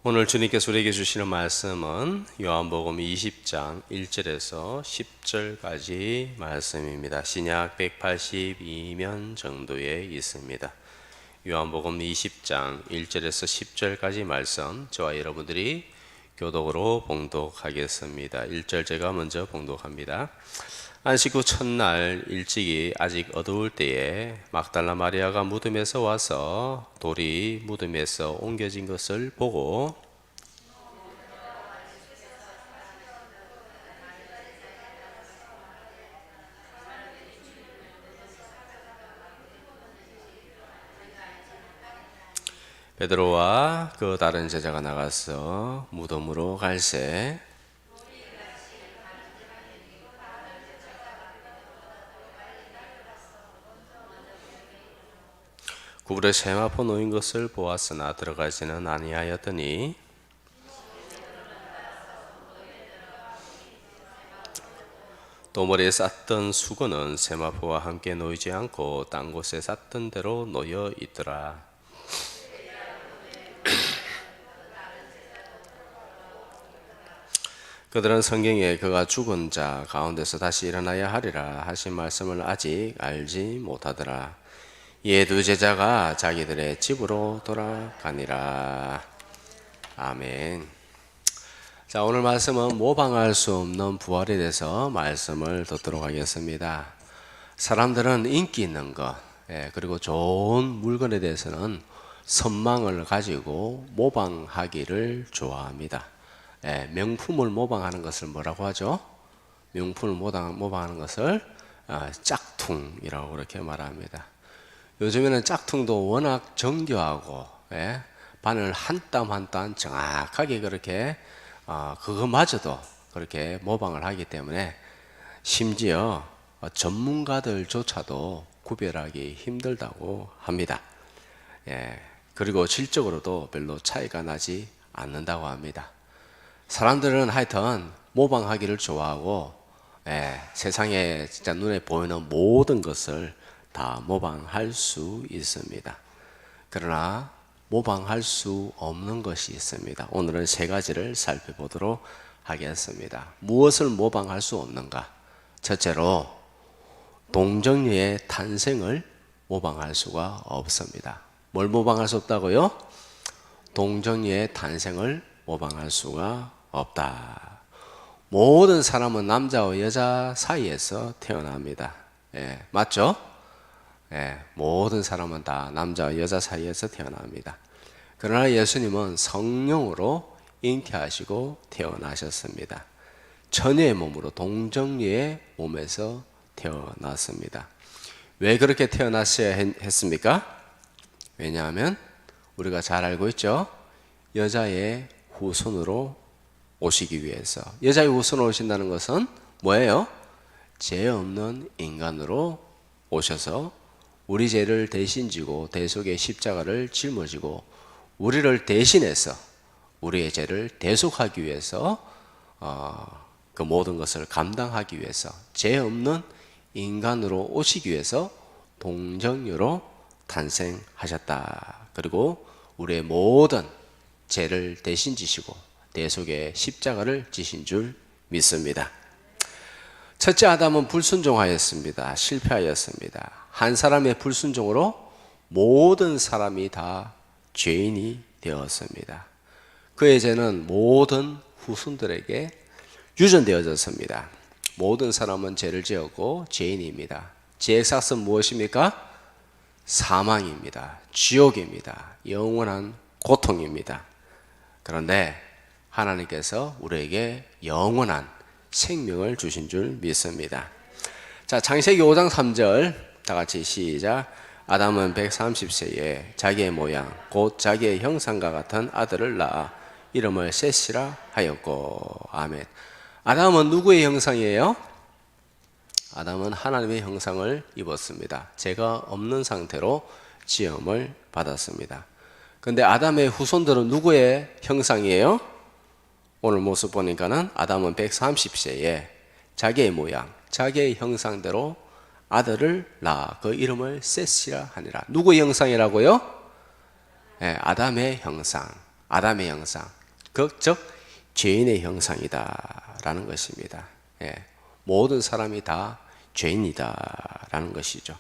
오늘 주님께서 우리에게 주시는 말씀은 요한복음 20장 1절에서 10절까지 말씀입니다. 신약 182면 정도에 있습니다. 요한복음 20장 1절에서 10절까지 말씀 저와 여러분들이 교독으로 봉독하겠습니다. 1절 제가 먼저 봉독합니다. 안식 후 첫날 일찍이 아직 어두울 때에 막달라 마리아가 무덤에서 와서 돌이 무덤에서 옮겨진 것을 보고 베드로와 그 다른 제자가 나가서 무덤으로 갈새 구부려 세마포 놓인 것을 보았으나 들어가지는 아니하였더니 또 머리에 쌌던 수건은 세마포와 함께 놓이지 않고 딴 곳에 쌌던 대로 놓여 있더라. 그들은 성경에 그가 죽은 자 가운데서 다시 일어나야 하리라 하신 말씀을 아직 알지 못하더라. 이에 두 제자가 자기들의 집으로 돌아가니라. 아멘. 자, 오늘 말씀은 모방할 수 없는 부활에 대해서 말씀을 듣도록 하겠습니다. 사람들은 인기 있는 것, 그리고 좋은 물건에 대해서는 선망을 가지고 모방하기를 좋아합니다. 명품을 모방하는 것을 뭐라고 하죠? 명품을 모방하는 것을 짝퉁이라고 그렇게 말합니다. 요즘에는 짝퉁도 워낙 정교하고 바늘 한 땀 한 땀 정확하게 그렇게 그거마저도 그렇게 모방을 하기 때문에 심지어 전문가들조차도 구별하기 힘들다고 합니다. 그리고 질적으로도 별로 차이가 나지 않는다고 합니다. 사람들은 하여튼 모방하기를 좋아하고 세상에 진짜 눈에 보이는 모든 것을 다 모방할 수 있습니다. 그러나 모방할 수 없는 것이 있습니다. 오늘은 세 가지를 살펴보도록 하겠습니다. 무엇을 모방할 수 없는가? 첫째로 동정녀의 탄생을 모방할 수가 없습니다. 뭘 모방할 수 없다고요? 동정녀의 탄생을 모방할 수가 없다. 모든 사람은 남자와 여자 사이에서 태어납니다. 맞죠? 모든 사람은 다 남자와 여자 사이에서 태어납니다. 그러나 예수님은 성령으로 잉태하시고 태어나셨습니다. 처녀의 몸으로 동정녀의 몸에서 태어났습니다. 왜 그렇게 태어났어야 했습니까? 왜냐하면 우리가 잘 알고 있죠? 여자의 후손으로 오시기 위해서. 여자의 후손으로 오신다는 것은 뭐예요? 죄 없는 인간으로 오셔서 우리 죄를 대신 지고 대속의 십자가를 짊어지고 우리를 대신해서 우리의 죄를 대속하기 위해서 그 모든 것을 감당하기 위해서 죄 없는 인간으로 오시기 위해서 동정녀로 탄생하셨다. 그리고 우리의 모든 죄를 대신 지시고 대속의 십자가를 지신 줄 믿습니다. 첫째 아담은 불순종하였습니다. 실패하였습니다. 한 사람의 불순종으로 모든 사람이 다 죄인이 되었습니다. 그의 죄는 모든 후손들에게 유전되어졌습니다. 모든 사람은 죄를 지었고 죄인입니다. 죄의 삭은 무엇입니까? 사망입니다. 지옥입니다. 영원한 고통입니다. 그런데 하나님께서 우리에게 영원한 생명을 주신 줄 믿습니다. 자, 창세기 5장 3절 다 같이 시작. 아담은 130세에 자기의 모양 곧 자기의 형상과 같은 아들을 낳아 이름을 셋이라 하였고. 아멘. 아담은 누구의 형상이에요? 아담은 하나님의 형상을 입었습니다. 죄가 없는 상태로 지음을 받았습니다. 그런데 아담의 후손들은 누구의 형상이에요? 오늘 모습 보니까는 아담은 130세에 자기의 모양, 자기의 형상대로 아들을 낳아 그 이름을 셋이라 하니라. 누구의 형상이라고요? 아담의 형상. 아담의 형상, 즉 죄인의 형상이다라는 것입니다. 예, 모든 사람이 다 죄인이다라는 것이죠.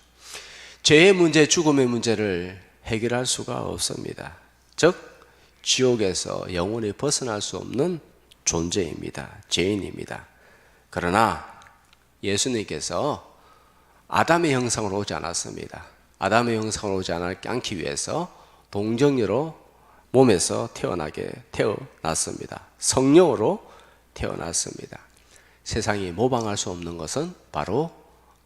죄의 문제, 죽음의 문제를 해결할 수가 없습니다. 즉 지옥에서 영원히 벗어날 수 없는 존재입니다. 죄인입니다. 그러나 예수님께서 아담의 형상으로 오지 않았습니다. 아담의 형상으로 오지 않기 위해서 동정녀로 몸에서 태어났습니다. 성령으로 태어났습니다. 세상이 모방할 수 없는 것은 바로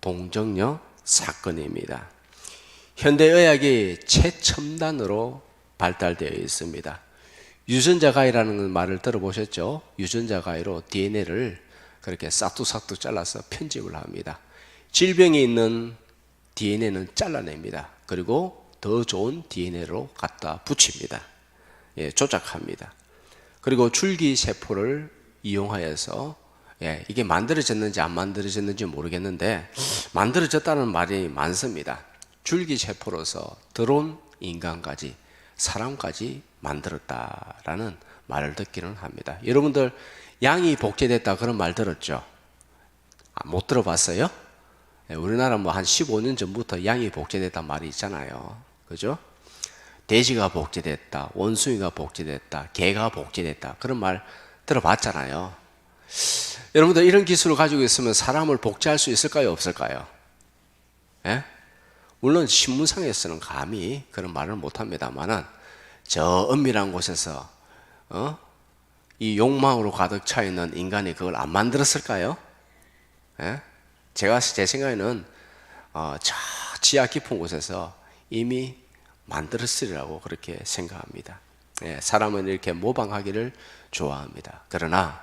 동정녀 사건입니다. 현대의학이 최첨단으로 발달되어 있습니다. 유전자 가위라는 말을 들어보셨죠? 유전자 가위로 DNA를 그렇게 싹둑싹둑 잘라서 편집을 합니다. 질병이 있는 DNA는 잘라냅니다. 그리고 더 좋은 DNA로 갖다 붙입니다. 예, 조작합니다. 그리고 줄기세포를 이용하여서 이게 만들어졌는지 안 만들어졌는지 모르겠는데 만들어졌다는 말이 많습니다. 줄기세포로서 들어온 인간까지 사람까지 만들었다라는 말을 듣기는 합니다. 여러분들 양이 복제됐다 그런 말 들었죠? 못 들어봤어요? 우리나라 뭐 한 15년 전부터 양이 복제됐다 말이 있잖아요. 그죠? 돼지가 복제됐다, 원숭이가 복제됐다, 개가 복제됐다 그런 말 들어봤잖아요. 여러분들 이런 기술을 가지고 있으면 사람을 복제할 수 있을까요? 없을까요? 예? 물론 신문상에서는 감히 그런 말을 못합니다만은 저 은밀한 곳에서 이 욕망으로 가득 차 있는 인간이 그걸 안 만들었을까요? 예? 제 생각에는 저 지하 깊은 곳에서 이미 만들었으리라고 그렇게 생각합니다. 예, 사람은 이렇게 모방하기를 좋아합니다. 그러나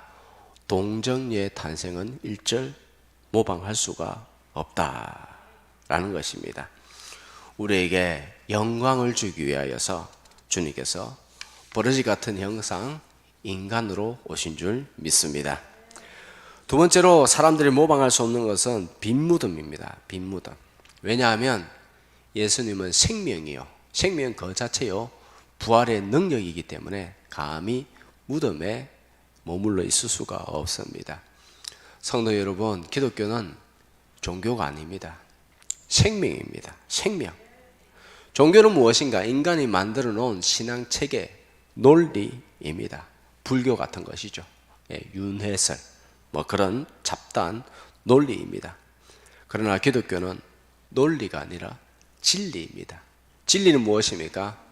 동정녀의 탄생은 일절 모방할 수가 없다라는 것입니다. 우리에게 영광을 주기 위하여서 주님께서 버러지 같은 형상 인간으로 오신 줄 믿습니다. 두 번째로 사람들이 모방할 수 없는 것은 빈무덤입니다. 빈무덤. 왜냐하면 예수님은 생명이요, 생명 그 자체요, 부활의 능력이기 때문에 감히 무덤에 머물러 있을 수가 없습니다. 성도 여러분, 기독교는 종교가 아닙니다. 생명입니다. 생명. 종교는 무엇인가? 인간이 만들어 놓은 신앙체계, 논리입니다. 불교 같은 것이죠. 윤회설, 뭐 그런 잡다한 논리입니다. 그러나 기독교는 논리가 아니라 진리입니다. 진리는 무엇입니까?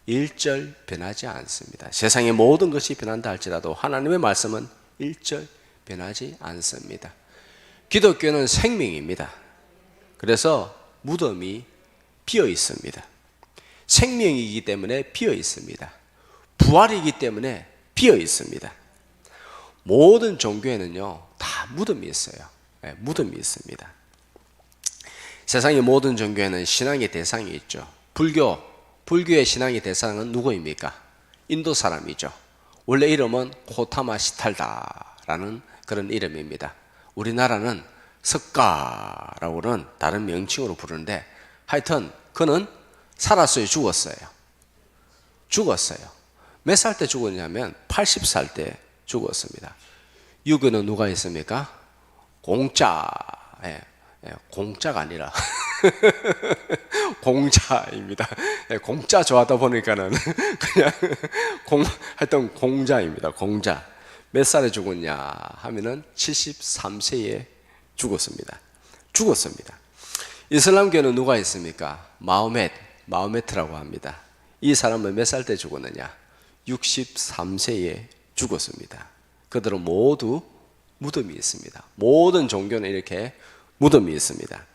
일절 변하지 않습니다. 세상의 모든 것이 변한다 할지라도 하나님의 말씀은 일절 변하지 않습니다. 기독교는 생명입니다. 그래서 무덤이 비어 있습니다. 생명이기 때문에 비어 있습니다. 부활이기 때문에 비어 있습니다. 모든 종교에는요, 다 무덤이 있어요. 무덤이 있습니다. 세상의 모든 종교에는 신앙의 대상이 있죠. 불교의 신앙의 대상은 누구입니까? 인도 사람이죠. 원래 이름은 호타마 시탈다라는 그런 이름입니다. 우리나라는 석가라고는 다른 명칭으로 부르는데 하여튼 그는 살았어요, 죽었어요? 죽었어요. 몇 살 때 죽었냐면 80살 때 죽었습니다. 유교는 누가 있습니까? 공짜, 공짜가 아니라 공자입니다. 공짜 좋아하다 보니까는 그냥 하여튼 공자입니다. 공자. 몇 살에 죽었냐 하면은 73세에 죽었습니다. 이슬람교는 누가 있습니까? 마호메트라고 합니다. 이 사람은 몇 살 때 죽었느냐? 63세에 죽었습니다. 그들은 모두 무덤이 있습니다. 모든 종교는 이렇게 무덤이 있습니다.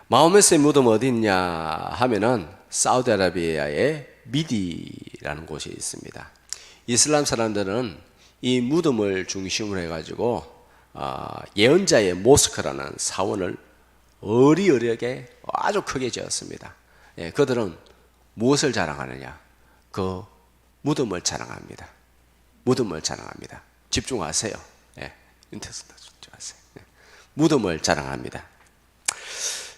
마호메트의 무덤 어디 있냐 하면은 사우디아라비아의 미디라는 곳이 있습니다. 이슬람 사람들은 이 무덤을 중심으로 해가지고 예언자의 모스크라는 사원을 어리어리하게 아주 크게 지었습니다. 그들은 무엇을 자랑하느냐? 그 무덤을 자랑합니다. 무덤을 자랑합니다. 집중하세요. 집중하세요. 무덤을 자랑합니다.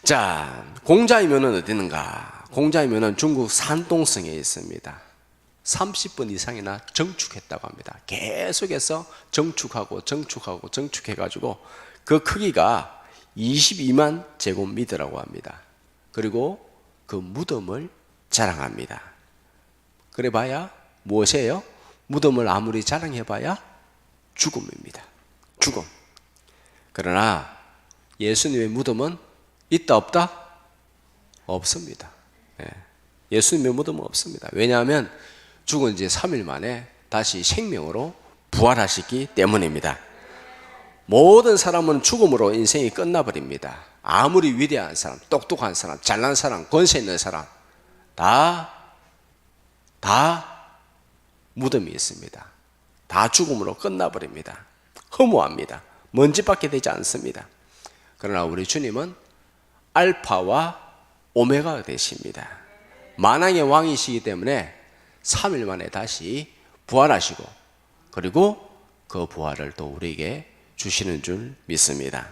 자, 공자이면은 어디 있는가? 공자이면은 중국 산동성에 있습니다. 30번 이상이나 정축했다고 합니다. 계속해서 정축해가지고 그 크기가 22만 제곱미터라고 합니다. 그리고 그 무덤을 자랑합니다. 그래 봐야 무엇이에요? 무덤을 아무리 자랑해봐야 죽음입니다. 죽음. 그러나 예수님의 무덤은 있다 없다? 없습니다. 예수님의 무덤은 없습니다. 왜냐하면 죽은 지 3일 만에 다시 생명으로 부활하시기 때문입니다. 모든 사람은 죽음으로 인생이 끝나버립니다. 아무리 위대한 사람, 똑똑한 사람, 잘난 사람, 권세 있는 사람 다 무덤이 있습니다. 다 죽음으로 끝나버립니다. 허무합니다. 먼지밖에 되지 않습니다. 그러나 우리 주님은 알파와 오메가가 되십니다. 만왕의 왕이시기 때문에 3일 만에 다시 부활하시고 그리고 그 부활을 또 우리에게 주시는 줄 믿습니다.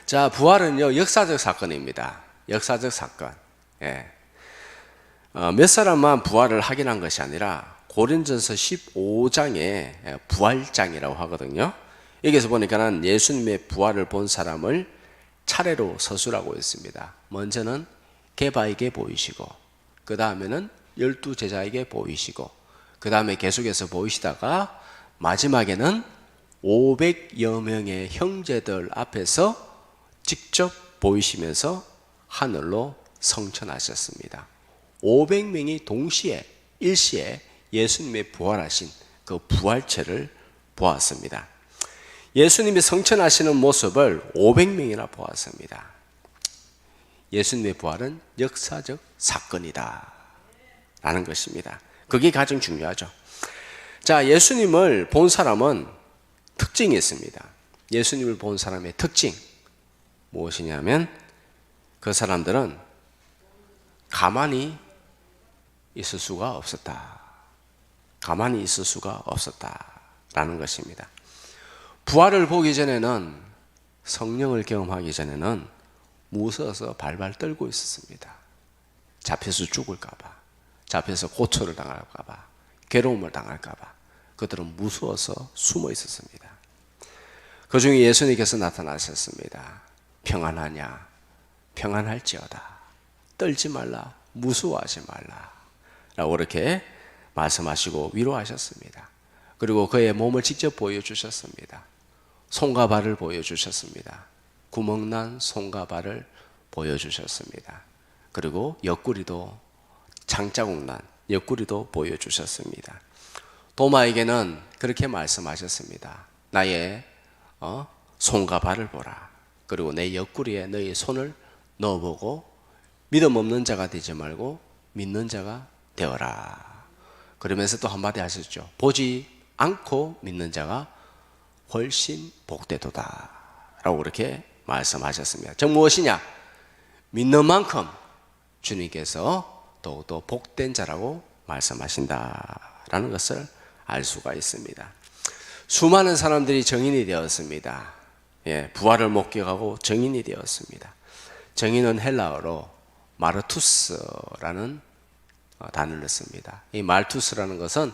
자, 부활은요 역사적 사건입니다. 역사적 사건. 몇 사람만 부활을 확인한 것이 아니라 고린전서 15장에 부활장이라고 하거든요. 여기서 보니까는 예수님의 부활을 본 사람을 차례로 서술하고 있습니다. 먼저는 게바에게 보이시고 그 다음에는 12제자에게 보이시고 그 다음에 계속해서 보이시다가 마지막에는 500여 명의 형제들 앞에서 직접 보이시면서 하늘로 성천하셨습니다. 500명이 동시에 일시에 예수님의 부활하신 그 부활체를 보았습니다. 예수님이 성천하시는 모습을 500명이나 보았습니다. 예수님의 부활은 역사적 사건이다 라는 것입니다. 그게 가장 중요하죠. 자, 예수님을 본 사람은 특징이 있습니다. 예수님을 본 사람의 특징 무엇이냐면 그 사람들은 가만히 있을 수가 없었다. 가만히 있을 수가 없었다라는 것입니다. 부활을 보기 전에는, 성령을 경험하기 전에는 무서워서 발발 떨고 있었습니다. 잡혀서 죽을까봐, 잡혀서 고초를 당할까봐, 괴로움을 당할까봐 그들은 무서워서 숨어 있었습니다. 그 중에 예수님께서 나타나셨습니다. 평안하냐? 평안할지어다. 떨지 말라. 무서워하지 말라. 라고 이렇게 말씀하시고 위로하셨습니다. 그리고 그의 몸을 직접 보여주셨습니다. 손과 발을 보여주셨습니다. 구멍난 손과 발을 보여주셨습니다. 그리고 옆구리도, 장자국 난 옆구리도 보여주셨습니다. 도마에게는 그렇게 말씀하셨습니다. 나의 손과 발을 보라. 그리고 내 옆구리에 너의 손을 넣어보고 믿음 없는 자가 되지 말고 믿는 자가 되어라. 그러면서 또 한마디 하셨죠. 보지 않고 믿는 자가 훨씬 복되도다 라고 그렇게 말씀하셨습니다. 즉 무엇이냐? 믿는 만큼 주님께서 더욱더 복된 자라고 말씀하신다라는 것을 알 수가 있습니다. 수많은 사람들이 증인이 되었습니다. 부활을 목격하고 증인이 되었습니다. 증인은 헬라어로 마르투스라는 단어를 씁니다. 이 말투스라는 것은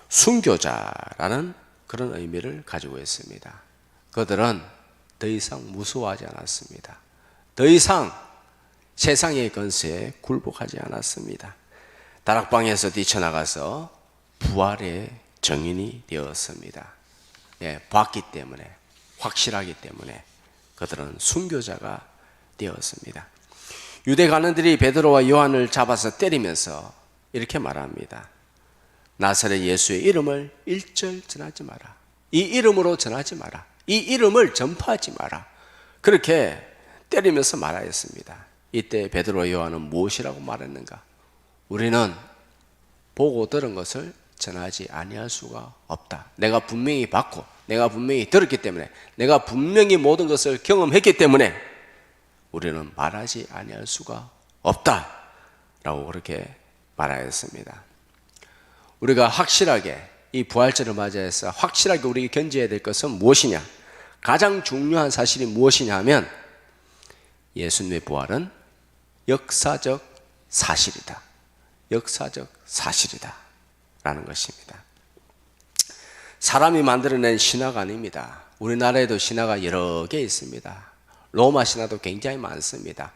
순교자라는 그런 의미를 가지고 있습니다. 그들은 더 이상 무서워하지 않았습니다. 더 이상 세상의 권세에 굴복하지 않았습니다. 다락방에서 뛰쳐나가서 부활의 증인이 되었습니다. 봤기 때문에, 확실하기 때문에 그들은 순교자가 되었습니다. 유대 관원들이 베드로와 요한을 잡아서 때리면서 이렇게 말합니다. 나사렛 예수의 이름을 일절 전하지 마라. 이 이름으로 전하지 마라. 이 이름을 전파하지 마라. 그렇게 때리면서 말하였습니다. 이때 베드로와 요한은 무엇이라고 말했는가? 우리는 보고 들은 것을 전하지 아니할 수가 없다. 내가 분명히 봤고 내가 분명히 들었기 때문에, 내가 분명히 모든 것을 경험했기 때문에 우리는 말하지 아니할 수가 없다 라고 그렇게 말하였습니다. 우리가 확실하게 이 부활절을 맞이해서 확실하게 우리에게 견지해야 될 것은 무엇이냐? 가장 중요한 사실이 무엇이냐 하면 예수님의 부활은 역사적 사실이다. 역사적 사실이다 라는 것입니다. 사람이 만들어낸 신화가 아닙니다. 우리나라에도 신화가 여러 개 있습니다. 로마 신화도 굉장히 많습니다.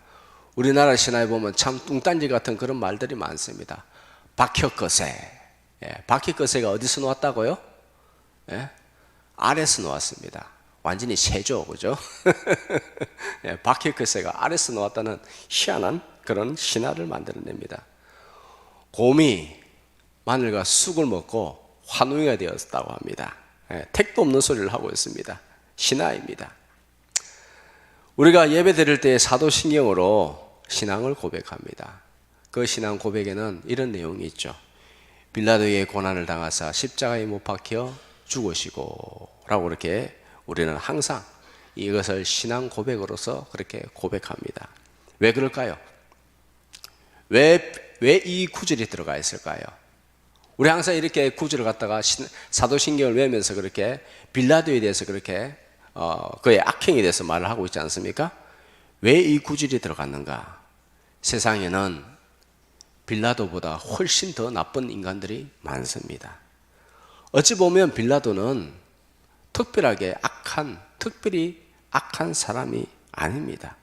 우리나라 신화에 보면 참 뚱딴지 같은 그런 말들이 많습니다. 박혁거세. 박혁거세가 어디서 나왔다고요? 아래서 나왔습니다. 완전히 세죠, 그죠? 박혁거세가 아래서 나왔다는 희한한 그런 신화를 만들어냅니다. 곰이 마늘과 쑥을 먹고 환웅이가 되었다고 합니다. 택도 없는 소리를 하고 있습니다. 신화입니다. 우리가 예배 드릴 때 사도신경으로 신앙을 고백합니다. 그 신앙 고백에는 이런 내용이 있죠. 빌라도의 고난을 당하사 십자가에 못 박혀 죽으시고 라고 이렇게 우리는 항상 이것을 신앙 고백으로서 그렇게 고백합니다. 왜 그럴까요? 왜 이 구절이 들어가 있을까요? 우리 항상 이렇게 구절을 갖다가 사도신경을 외우면서 그렇게 빌라도에 대해서 그렇게 그의 악행에 대해서 말을 하고 있지 않습니까? 왜 이 구절이 들어갔는가? 세상에는 빌라도보다 훨씬 더 나쁜 인간들이 많습니다. 어찌 보면 빌라도는 특별히 악한 사람이 아닙니다.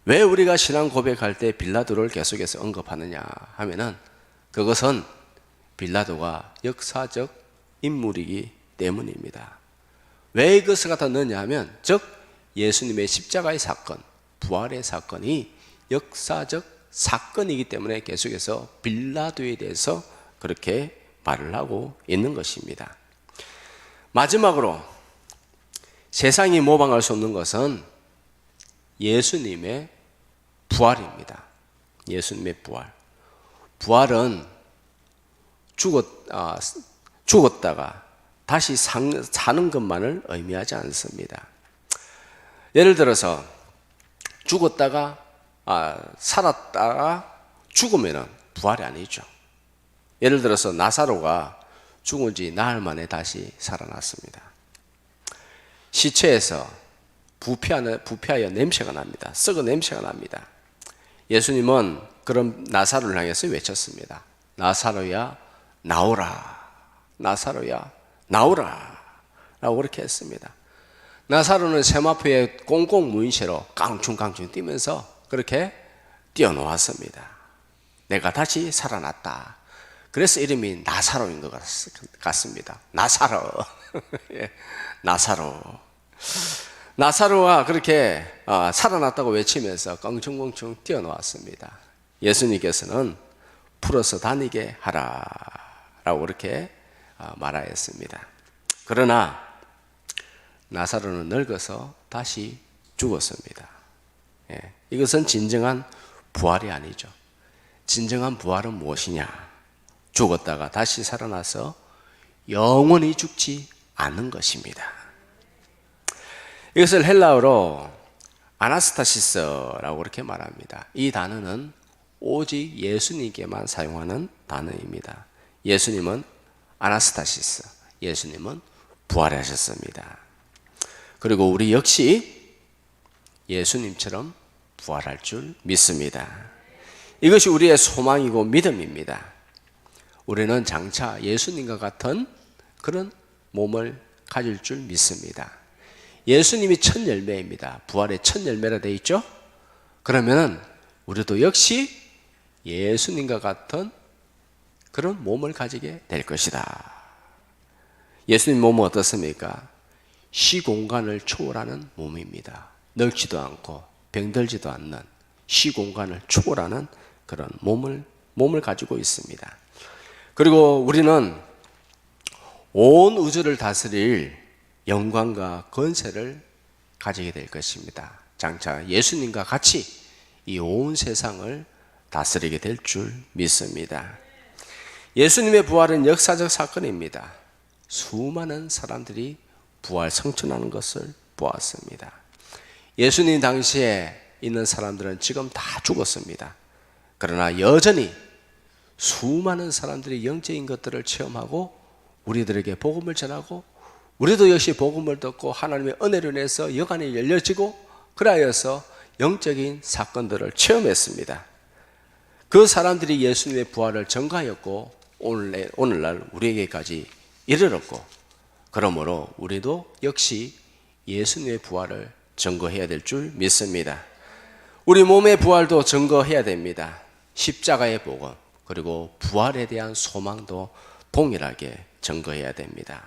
왜 우리가 신앙 고백할 때 빌라도를 계속해서 언급하느냐 하면은 그것은 빌라도가 역사적 인물이기 때문입니다. 왜 이것을 갖다 넣냐 하면 즉 예수님의 십자가의 사건, 부활의 사건이 역사적 사건이기 때문에 계속해서 빌라도에 대해서 그렇게 말을 하고 있는 것입니다. 마지막으로 세상이 모방할 수 없는 것은 예수님의 부활입니다. 예수님의 부활. 부활은 죽었다가 다시 사는 것만을 의미하지 않습니다. 예를 들어서 죽었다가 살았다가 죽으면 부활이 아니죠. 예를 들어서 나사로가 죽은 지 나흘 만에 다시 살아났습니다. 시체에서 부패하여 냄새가 납니다. 썩은 냄새가 납니다. 예수님은 그런 나사로를 향해서 외쳤습니다. 나사로야 나오라. 나사로야 나오라. 라고 그렇게 했습니다. 나사로는 세마포에 꽁꽁 무인 채로 깡충깡충 뛰면서 그렇게 뛰어놓았습니다. 내가 다시 살아났다. 그래서 이름이 나사로인 것 같습니다. 나사로. 나사로. 나사로가 그렇게 살아났다고 외치면서 껑충껑충 뛰어놓았습니다. 예수님께서는 풀어서 다니게 하라 라고 그렇게 말하였습니다. 그러나 나사로는 늙어서 다시 죽었습니다. 이것은 진정한 부활이 아니죠. 진정한 부활은 무엇이냐? 죽었다가 다시 살아나서 영원히 죽지 않는 것입니다. 이것을 헬라어로 아나스타시스라고 그렇게 말합니다. 이 단어는 오직 예수님께만 사용하는 단어입니다. 예수님은 아나스타시스, 예수님은 부활하셨습니다. 그리고 우리 역시 예수님처럼 부활할 줄 믿습니다. 이것이 우리의 소망이고 믿음입니다. 우리는 장차 예수님과 같은 그런 몸을 가질 줄 믿습니다. 예수님이 첫 열매입니다. 부활의 첫 열매라 되어 있죠? 그러면은 우리도 역시 예수님과 같은 그런 몸을 가지게 될 것이다. 예수님 몸은 어떻습니까? 시공간을 초월하는 몸입니다. 늙지도 않고 병들지도 않는 시공간을 초월하는 그런 몸을 가지고 있습니다. 그리고 우리는 온 우주를 다스릴 영광과 권세를 가지게 될 것입니다. 장차 예수님과 같이 이 온 세상을 다스리게 될 줄 믿습니다. 예수님의 부활은 역사적 사건입니다. 수많은 사람들이 부활 성천하는 것을 보았습니다. 예수님 당시에 있는 사람들은 지금 다 죽었습니다. 그러나 여전히 수많은 사람들이 영적인 것들을 체험하고 우리들에게 복음을 전하고 우리도 역시 복음을 듣고 하나님의 은혜로 인해서 여간이 열려지고 그러하여서 영적인 사건들을 체험했습니다. 그 사람들이 예수님의 부활을 전가하였고 오늘날 우리에게까지 이르렀고, 그러므로 우리도 역시 예수님의 부활을 증거해야 될 줄 믿습니다. 우리 몸의 부활도 증거해야 됩니다. 십자가의 복음 그리고 부활에 대한 소망도 동일하게 증거해야 됩니다.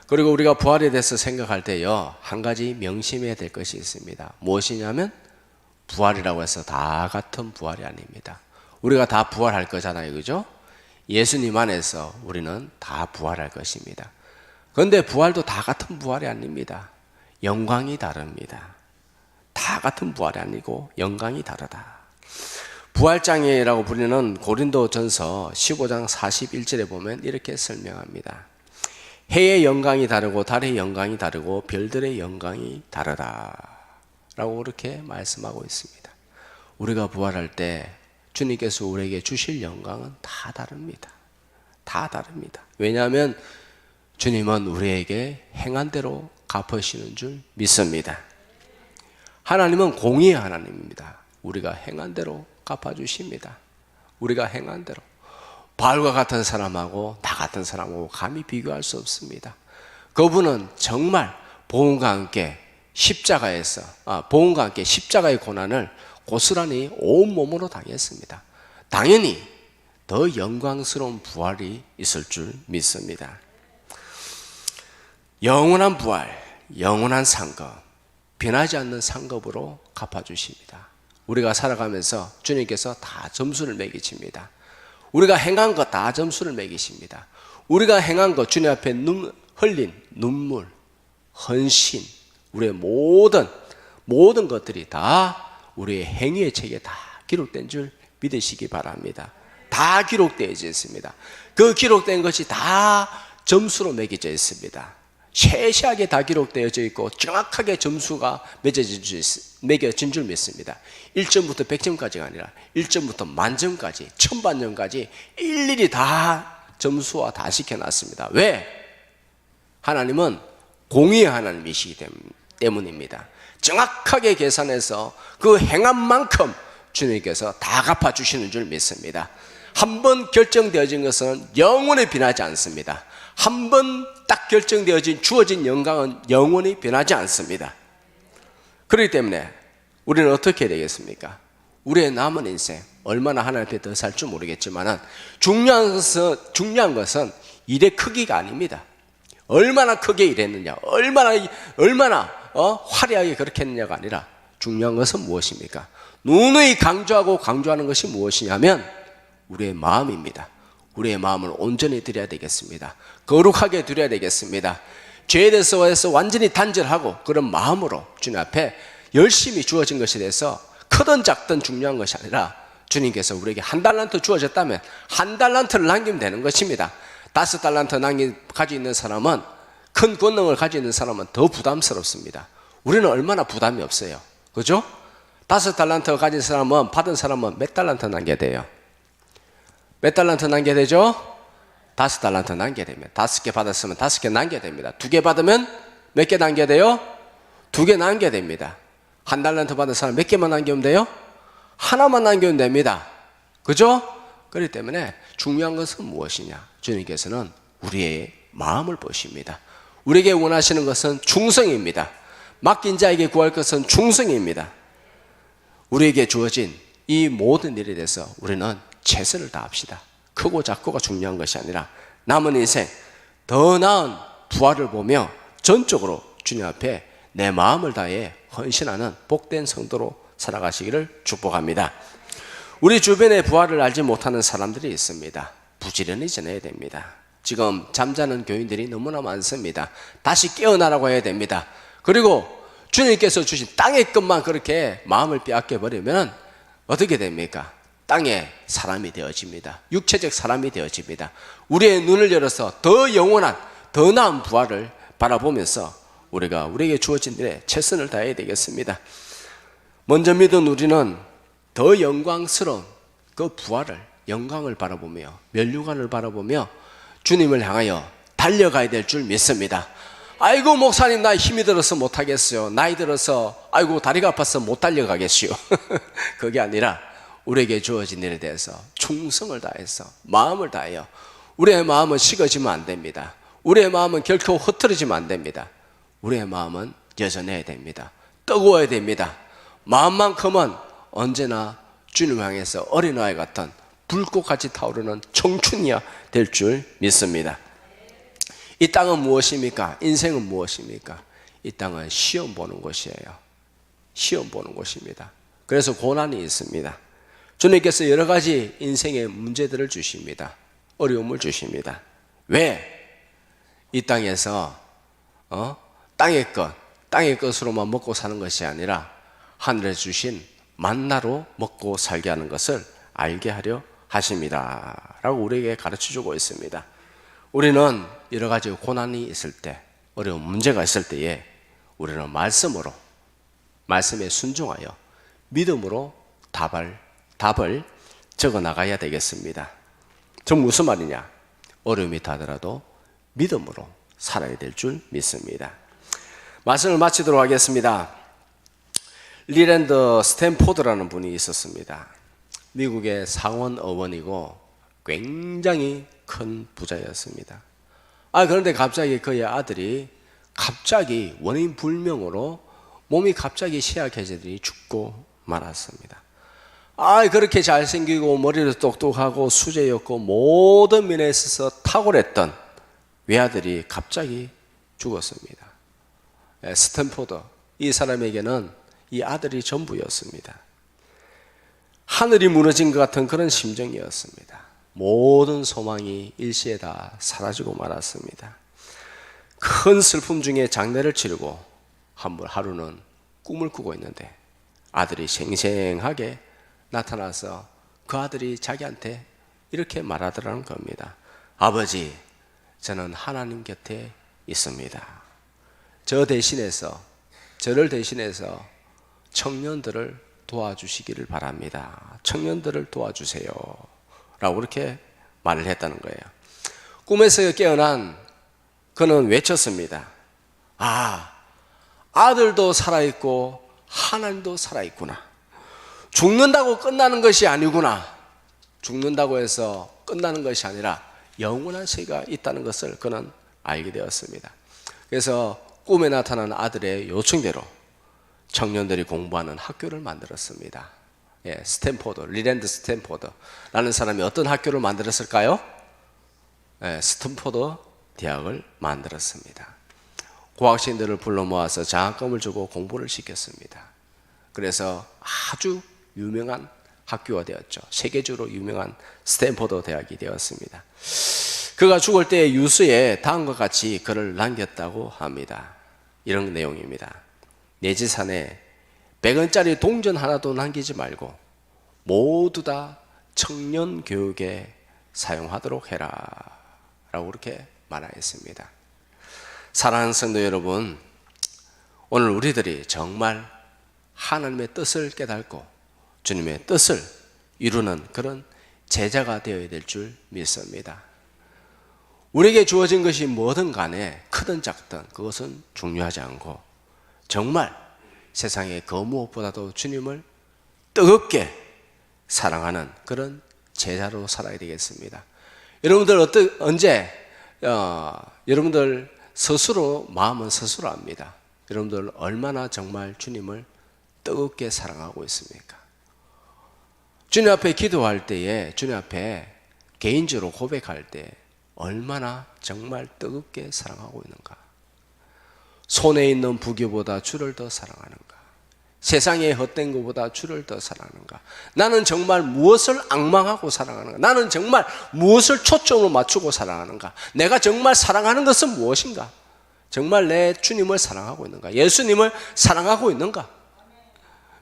그리고 우리가 부활에 대해서 생각할 때요, 한 가지 명심해야 될 것이 있습니다. 무엇이냐면 부활이라고 해서 다 같은 부활이 아닙니다. 우리가 다 부활할 거잖아요, 그죠? 예수님 안에서 우리는 다 부활할 것입니다. 그런데 부활도 다 같은 부활이 아닙니다. 영광이 다릅니다. 다 같은 부활이 아니고 영광이 다르다. 부활장애라고 불리는 고린도전서 15장 41절에 보면 이렇게 설명합니다. 해의 영광이 다르고 달의 영광이 다르고 별들의 영광이 다르다 라고 그렇게 말씀하고 있습니다. 우리가 부활할 때 주님께서 우리에게 주실 영광은 다 다릅니다. 다 다릅니다. 왜냐하면 주님은 우리에게 행한 대로 갚으시는 줄 믿습니다. 하나님은 공의의 하나님입니다. 우리가 행한 대로 갚아주십니다. 우리가 행한 대로. 바울과 같은 사람하고 나 같은 사람하고 감히 비교할 수 없습니다. 그분은 정말 복음과 함께 십자가의 고난을 고스란히 온몸으로 당했습니다. 당연히 더 영광스러운 부활이 있을 줄 믿습니다. 영원한 부활, 영원한 상급, 변하지 않는 상급으로 갚아주십니다. 우리가 살아가면서 주님께서 다 점수를 매기십니다. 우리가 행한 것 다 점수를 매기십니다. 우리가 행한 것, 주님 앞에 흘린 눈물, 헌신, 우리의 모든 것들이 다 우리의 행위의 책에 다 기록된 줄 믿으시기 바랍니다. 다 기록되어 있습니다. 그 기록된 것이 다 점수로 매겨져 있습니다. 세세하게 다 기록되어져 있고 정확하게 점수가 매겨진 줄 믿습니다. 1점부터 100점까지가 아니라 1점부터 만점까지, 천만점까지 일일이 다 점수화 다 시켜놨습니다. 왜? 하나님은 공의의 하나님이시기 때문입니다. 정확하게 계산해서 그 행한 만큼 주님께서 다 갚아주시는 줄 믿습니다. 한 번 결정되어진 것은 영원히 변하지 않습니다. 한 번 딱 결정되어진 주어진 영광은 영원히 변하지 않습니다. 그렇기 때문에 우리는 어떻게 해야 되겠습니까? 우리의 남은 인생 얼마나 하나님 앞에 더 살 줄 모르겠지만 중요한 것은 일의 크기가 아닙니다. 얼마나 크게 일했느냐, 얼마나 화려하게 그렇게 했느냐가 아니라 중요한 것은 무엇입니까? 누누이 강조하는 것이 무엇이냐면 우리의 마음입니다. 우리의 마음을 온전히 드려야 되겠습니다. 거룩하게 드려야 되겠습니다. 죄에 대해서 완전히 단절하고 그런 마음으로 주님 앞에 열심히 주어진 것에 대해서 크든 작든 중요한 것이 아니라 주님께서 우리에게 한 달란트 주어졌다면 한 달란트를 남기면 되는 것입니다. 5달란트 가지고 있는 사람은, 큰 권능을 가지고 있는 사람은 더 부담스럽습니다. 우리는 얼마나 부담이 없어요. 그죠? 5달란트 가진 사람은, 받은 사람은 몇 달란트 남겨야 돼요? 몇 달란트 남겨야 되죠? 5달란트 남겨야 됩니다. 5개 받았으면 5개 남겨야 됩니다. 2개 받으면 몇 개 남겨야 돼요? 2개 남겨야 됩니다. 한 달란트 받은 사람 몇 개만 남기면 돼요? 하나만 남기면 됩니다. 그죠? 그렇기 때문에 중요한 것은 무엇이냐? 주님께서는 우리의 마음을 보십니다. 우리에게 원하시는 것은 충성입니다. 맡긴 자에게 구할 것은 충성입니다. 우리에게 주어진 이 모든 일에 대해서 우리는 최선을 다합시다. 크고 작고가 중요한 것이 아니라 남은 인생 더 나은 부활을 보며 전적으로 주님 앞에 내 마음을 다해 헌신하는 복된 성도로 살아가시기를 축복합니다. 우리 주변에 부활을 알지 못하는 사람들이 있습니다. 부지런히 지내야 됩니다. 지금 잠자는 교인들이 너무나 많습니다. 다시 깨어나라고 해야 됩니다. 그리고 주님께서 주신 땅의 것만 그렇게 마음을 빼앗겨 버리면 어떻게 됩니까? 땅의 사람이 되어집니다. 육체적 사람이 되어집니다. 우리의 눈을 열어서 더 영원한, 더 나은 부활을 바라보면서 우리가 우리에게 주어진 일에 최선을 다해야 되겠습니다. 먼저 믿은 우리는 더 영광스러운 그 부활을, 영광을 바라보며, 면류관을 바라보며 주님을 향하여 달려가야 될 줄 믿습니다. 아이고 목사님, 나 힘이 들어서 못하겠어요. 나이 들어서 아이고 다리가 아파서 못 달려가겠어요. 그게 아니라 우리에게 주어진 일에 대해서 충성을 다해서 마음을 다하여 우리의 마음은 식어지면 안 됩니다. 우리의 마음은 결코 흐트러지면 안 됩니다. 우리의 마음은 여전해야 됩니다. 뜨거워야 됩니다. 마음만큼은 언제나 주님 향해서 어린아이 같은 불꽃같이 타오르는 청춘이야 될 줄 믿습니다. 이 땅은 무엇입니까? 인생은 무엇입니까? 이 땅은 시험 보는 곳이에요. 시험 보는 곳입니다. 그래서 고난이 있습니다. 주님께서 여러 가지 인생의 문제들을 주십니다. 어려움을 주십니다. 왜? 이 땅에서 땅의 것으로만 먹고 사는 것이 아니라 하늘에 주신 만나로 먹고 살게 하는 것을 알게 하려 하십니다 라고 우리에게 가르쳐주고 있습니다. 우리는 여러 가지 고난이 있을 때, 어려운 문제가 있을 때에 우리는 말씀에 순종하여 믿음으로 답을 적어 나가야 되겠습니다. 저 무슨 말이냐? 어려움이 다더라도 믿음으로 살아야 될 줄 믿습니다. 말씀을 마치도록 하겠습니다. 리랜드 스탠포드라는 분이 있었습니다. 미국의 상원 의원이고 굉장히 큰 부자였습니다. 그런데 갑자기 그의 아들이 원인 불명으로 몸이 갑자기 쇠약해지더니 죽고 말았습니다. 그렇게 잘생기고 머리도 똑똑하고 수재였고 모든 면에 있어서 탁월했던 외아들이 갑자기 죽었습니다. 스탠포드, 이 사람에게는 이 아들이 전부였습니다. 하늘이 무너진 것 같은 그런 심정이었습니다. 모든 소망이 일시에 다 사라지고 말았습니다. 큰 슬픔 중에 장례를 치르고 하루는 꿈을 꾸고 있는데 아들이 생생하게 나타나서 그 아들이 자기한테 이렇게 말하더라는 겁니다. 아버지, 저는 하나님 곁에 있습니다. 저를 대신해서 청년들을 도와주시기를 바랍니다. 청년들을 도와주세요 라고 그렇게 말을 했다는 거예요. 꿈에서 깨어난 그는 외쳤습니다. 아들도 살아있고 하나님도 살아있구나. 죽는다고 끝나는 것이 아니구나. 죽는다고 해서 끝나는 것이 아니라 영원한 세계가 있다는 것을 그는 알게 되었습니다. 그래서 꿈에 나타난 아들의 요청대로 청년들이 공부하는 학교를 만들었습니다. 리랜드 스탠포드라는 사람이 어떤 학교를 만들었을까요? 스탠포드 대학을 만들었습니다. 고학생들을 불러 모아서 장학금을 주고 공부를 시켰습니다. 그래서 아주 유명한 학교가 되었죠. 세계적으로 유명한 스탠포드 대학이 되었습니다. 그가 죽을 때 유서에 다음과 같이 글을 남겼다고 합니다. 이런 내용입니다. 내 재산에 100원짜리 동전 하나도 남기지 말고 모두 다 청년 교육에 사용하도록 해라 라고 그렇게 말하였습니다. 사랑하는 성도 여러분, 오늘 우리들이 정말 하나님의 뜻을 깨닫고 주님의 뜻을 이루는 그런 제자가 되어야 될 줄 믿습니다. 우리에게 주어진 것이 뭐든 간에 크든 작든 그것은 중요하지 않고 정말 세상의 그 무엇보다도 주님을 뜨겁게 사랑하는 그런 제자로 살아야 되겠습니다. 여러분들 여러분들 스스로 마음은 스스로 압니다. 여러분들 얼마나 정말 주님을 뜨겁게 사랑하고 있습니까? 주님 앞에 기도할 때에, 주님 앞에 개인적으로 고백할 때 얼마나 정말 뜨겁게 사랑하고 있는가? 손에 있는 부귀보다 주를 더 사랑하는가? 세상의 헛된 것보다 주를 더 사랑하는가? 나는 정말 무엇을 앙망하고 사랑하는가? 나는 정말 무엇을 초점으로 맞추고 사랑하는가? 내가 정말 사랑하는 것은 무엇인가? 정말 내 주님을 사랑하고 있는가? 예수님을 사랑하고 있는가?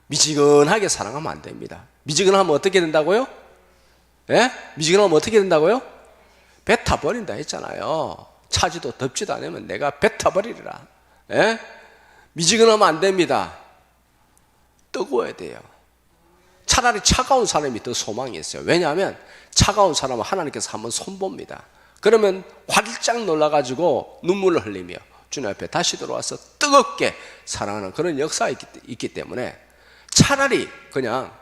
미지근하게 사랑하면 안 됩니다. 미지근하면 어떻게 된다고요? 미지근하면 어떻게 된다고요? 뱉어버린다 했잖아요. 차지도 덥지도 않으면 내가 뱉어버리리라. 미지근하면 안 됩니다. 뜨거워야 돼요. 차라리 차가운 사람이 더 소망이 있어요. 왜냐하면 차가운 사람은 하나님께서 한번 손봅니다. 그러면 활짝 놀라가지고 눈물을 흘리며 주님 앞에 다시 돌아와서 뜨겁게 사랑하는 그런 역사가 있기 때문에 차라리 그냥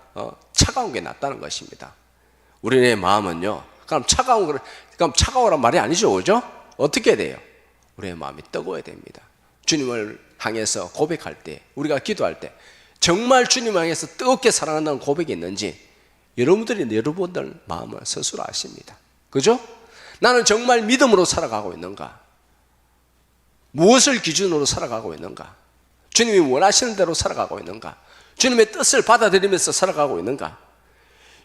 차가운 게 낫다는 것입니다. 우리의 마음은요, 그럼 차가워란 말이 아니죠, 그죠? 어떻게 돼요? 우리의 마음이 뜨거워야 됩니다. 주님을 향해서 고백할 때, 우리가 기도할 때 정말 주님을 향해서 뜨겁게 사랑한다는 고백이 있는지 여러분들 마음을 스스로 아십니다. 그죠? 나는 정말 믿음으로 살아가고 있는가? 무엇을 기준으로 살아가고 있는가? 주님이 원하시는 대로 살아가고 있는가? 주님의 뜻을 받아들이면서 살아가고 있는가?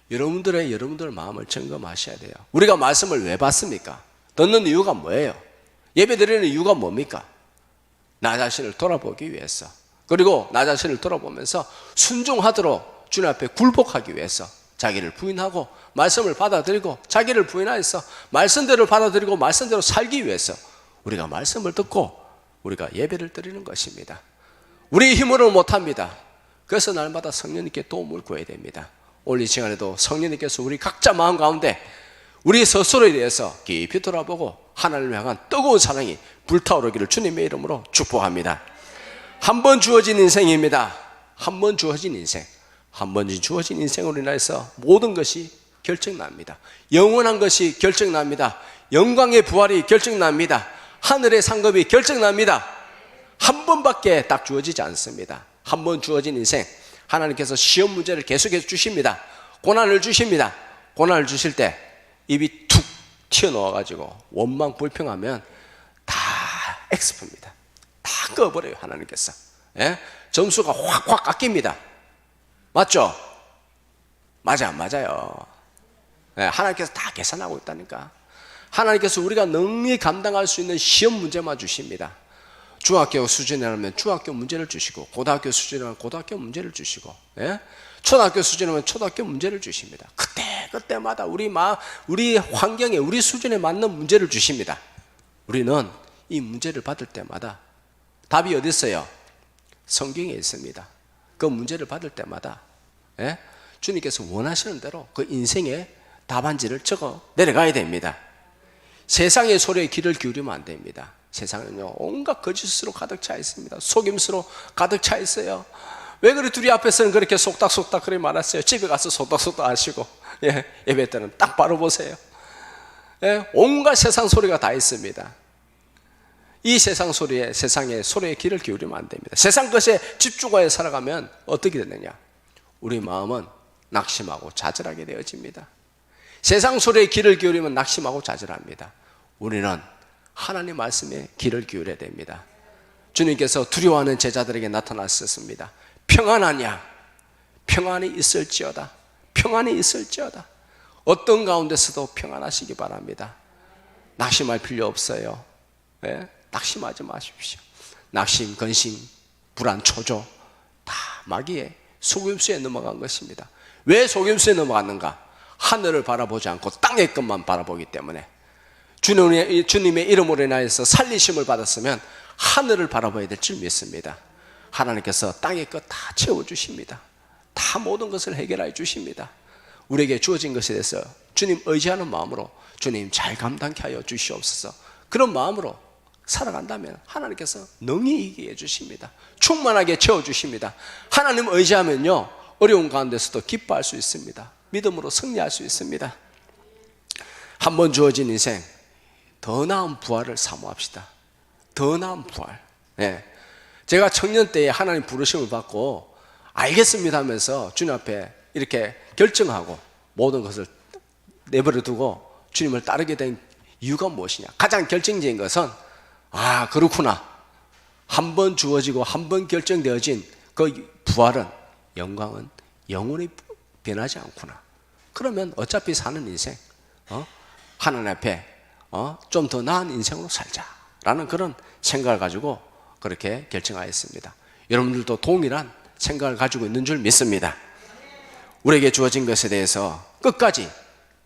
여러분들 마음을 점검하셔야 돼요. 우리가 말씀을 왜 받습니까? 듣는 이유가 뭐예요? 예배 드리는 이유가 뭡니까? 나 자신을 돌아보기 위해서, 그리고 나 자신을 돌아보면서 순종하도록 주님 앞에 굴복하기 위해서 자기를 부인하고 말씀을 받아들이고 자기를 부인하여서 말씀대로 받아들이고 말씀대로 살기 위해서 우리가 말씀을 듣고 우리가 예배를 드리는 것입니다. 우리 힘으로는 못합니다. 그래서 날마다 성령님께 도움을 구해야 됩니다. 오늘 이 시간에도 성령님께서 우리 각자 마음 가운데 우리 스스로에 대해서 깊이 돌아보고 하나님을 향한 뜨거운 사랑이 불타오르기를 주님의 이름으로 축복합니다. 한 번 주어진 인생입니다. 한 번 주어진 인생, 한 번 주어진 인생으로 인해서 모든 것이 결정납니다. 영원한 것이 결정납니다. 영광의 부활이 결정납니다. 하늘의 상급이 결정납니다. 한 번밖에 딱 주어지지 않습니다. 한 번 주어진 인생, 하나님께서 시험 문제를 계속해서 주십니다. 고난을 주십니다. 고난을 주실 때 입이 툭 튀어나와가지고 원망 불평하면 다 엑스프입니다. 다 꺼버려요, 하나님께서. 예? 점수가 확 깎입니다. 맞죠? 맞아, 안 맞아요? 예, 하나님께서 다 계산하고 있다니까. 하나님께서 우리가 능히 감당할 수 있는 시험 문제만 주십니다. 중학교 수준이라면 중학교 문제를 주시고, 고등학교 수준이라면 고등학교 문제를 주시고, 예? 초등학교 수준이라면 초등학교 문제를 주십니다. 그때마다 우리 환경에, 우리 수준에 맞는 문제를 주십니다. 우리는 이 문제를 받을 때마다 답이 어디 있어요? 성경에 있습니다. 그 문제를 받을 때마다, 예? 주님께서 원하시는 대로 그 인생의 답안지를 적어 내려가야 됩니다. 세상의 소리에 귀를 기울이면 안 됩니다. 세상은요, 온갖 거짓으로 가득 차 있습니다. 속임수로 가득 차 있어요. 왜 그리 둘이 앞에서는 그렇게 속닥속닥 그리 말았어요? 집에 가서 속닥속닥 하시고, 예, 예배 때는 딱 바로 보세요. 예, 온갖 세상 소리가 다 있습니다. 이 세상의 소리에 귀를 기울이면 안 됩니다. 세상 것에 집중하여 살아가면 어떻게 되느냐? 우리 마음은 낙심하고 좌절하게 되어집니다. 세상 소리에 귀를 기울이면 낙심하고 좌절합니다. 우리는 하나님 말씀에 귀를 기울여야 됩니다. 주님께서 두려워하는 제자들에게 나타나셨습니다. 평안하냐? 평안이 있을지어다. 평안이 있을지어다. 어떤 가운데서도 평안하시기 바랍니다. 낙심할 필요 없어요. 네? 낙심하지 마십시오. 낙심, 근심, 불안, 초조 다 마귀의 속임수에 넘어간 것입니다. 왜 속임수에 넘어갔는가? 하늘을 바라보지 않고 땅의 것만 바라보기 때문에. 주님의 이름으로 인하여서 살리심을 받았으면 하늘을 바라봐야 될 줄 믿습니다. 하나님께서 땅의 것 다 채워주십니다. 다 모든 것을 해결해 주십니다. 우리에게 주어진 것에 대해서 주님 의지하는 마음으로 주님 잘 감당케 하여 주시옵소서. 그런 마음으로 살아간다면 하나님께서 능히 이기게 해주십니다. 충만하게 채워주십니다. 하나님 의지하면요, 어려운 가운데서도 기뻐할 수 있습니다. 믿음으로 승리할 수 있습니다. 한 번 주어진 인생, 더 나은 부활을 사모합시다. 더 나은 부활. 네. 제가 청년 때에 하나님 부르심을 받고 알겠습니다 하면서 주님 앞에 이렇게 결정하고 모든 것을 내버려 두고 주님을 따르게 된 이유가 무엇이냐? 가장 결정적인 것은, 아, 그렇구나. 한 번 주어지고 한 번 결정되어진 그 부활은, 영광은 영원히 변하지 않구나. 그러면 어차피 사는 인생, 하나님 앞에 좀 더 나은 인생으로 살자라는 그런 생각을 가지고 그렇게 결정하였습니다. 여러분들도 동일한 생각을 가지고 있는 줄 믿습니다. 우리에게 주어진 것에 대해서 끝까지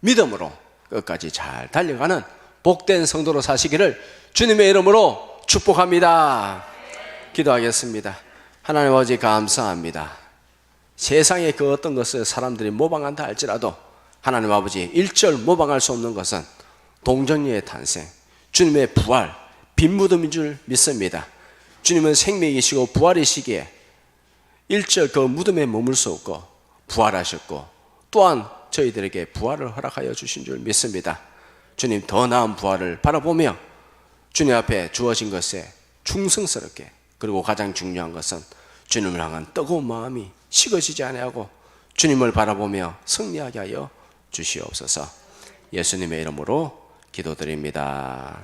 믿음으로 끝까지 잘 달려가는 복된 성도로 사시기를 주님의 이름으로 축복합니다. 기도하겠습니다. 하나님 아버지, 감사합니다. 세상의 그 어떤 것을 사람들이 모방한다 할지라도 하나님 아버지, 일절 모방할 수 없는 것은 동정녀의 탄생, 주님의 부활, 빈 무덤인 줄 믿습니다. 주님은 생명이시고 부활이시기에 일절 그 무덤에 머물 수 없고 부활하셨고 또한 저희들에게 부활을 허락하여 주신 줄 믿습니다. 주님, 더 나은 부활을 바라보며 주님 앞에 주어진 것에 충성스럽게, 그리고 가장 중요한 것은 주님을 향한 뜨거운 마음이 식어지지 아니하고 주님을 바라보며 승리하게 하여 주시옵소서. 예수님의 이름으로 기도드립니다.